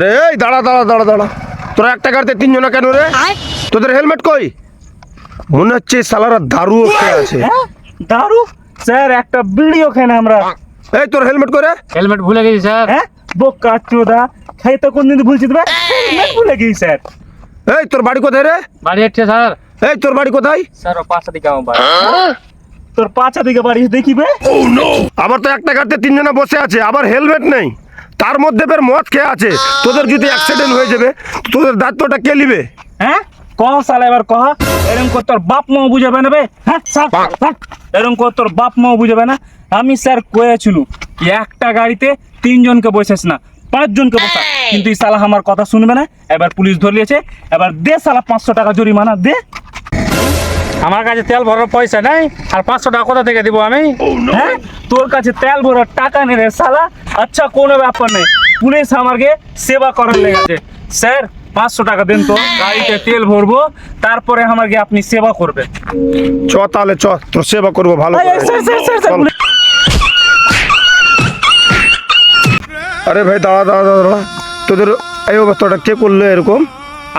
রে এই দাঁড়া দাঁড়া দাঁড়া দাঁড়া, তোরা একটা গাড়িতে তিনজনা কেন রে? তোদের হেলমেট কই? মনে হচ্ছে সালারা দারুও খেয়ে আছে। দারু স্যার, একটা বিড়িও খাই না আমরা। এই তোর হেলমেট করে? হেলমেট ভুলে গেছি স্যার। হ্যাঁ বোকা চোদা, খাই তো কোনদিন ভুলছি তো হেলমেট ভুলে গেছি স্যার। এই তোর বাড়ি কোথায় রে? বাড়ি হচ্ছে স্যার। এই তোর বাড়ি কোথায়? স্যার ও 5 দিকে আমার বাড়ি। তোর পাঁচা দিকে বাড়ি দেখিবে। আবার তো একটা গাড়িতে তিনজনা বসে আছে, আবার হেলমেট নেই, তার মধ্যে ফের মদ খেয়ে আছে। তোদের যদি অ্যাক্সিডেন্ট হয়ে যাবে, তোদের দায়িত্বটা কে নিবে? হ্যাঁ কহ সালা, এবার কহ। এরকম করে তোর বাপ মাও বুঝাবে না বে। হ্যাঁ স্যার, এরকম করে তোর বাপ মাও বুঝাবে না। আমি স্যার কয়েছিল একটা গাড়িতে তিনজনকে বসেছ না, 5 জনকে বসা, কিন্তু এই সালা আমার কথা শুনবে না। এবার পুলিশ ধরিয়েছে, এবার দে সালা 500 টাকা জরিমানা দে। আমার কাছে তেল ভরার পয়সা নাই, আর 500 টাকা কোথা থেকে দিব আমি? হ্যাঁ তোর কাছে তেল ভরার টাকা নেই রে সালা। আচ্ছা কোনো ব্যাপার নেই, পুলিশ আমাকে সেবা করার লেগেছে। স্যার 500 টাকা দেন তো, গাড়িতে তেল ভরবো, তারপরে আমাকে আপনি সেবা করবেন। চ তাহলে চ, তোর সেবা করবো ভালো করে। স্যার স্যার স্যার স্যার, চল। আরে ভাই দাঁড়া দাঁড়া দাঁড়া দাঁড়া, তোদের এই অবস্থাটা কে করলো এরকম?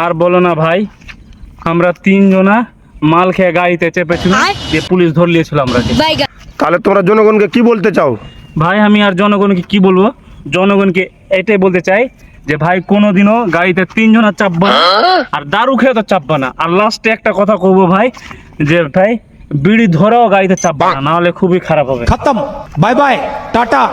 আর বলো না ভাই, আমরা 3 জনা মাল খেয়ে গাড়িতে চেপেছিলাম, দিয়ে পুলিশ ধরলিয়েছিল আমরাকে। তাহলে তোমরা জনগণকে কি বলতে চাও? ভাই আমি আর জনগণকে কি বলবো, জনগণকে এটাই বলতে চাই যে ভাই কোনোদিনও গাড়িতে 3 জনা চাপবা না, আর দারু খেয়ে তো চাপবা না। আর লাস্টে একটা কথা কইবো ভাই, যে ভাই বিড়ি ধরাও গাড়িতে চাপবা না, নাহলে খুবই খারাপ হবে। खत्म, बाय बाय, टाटा।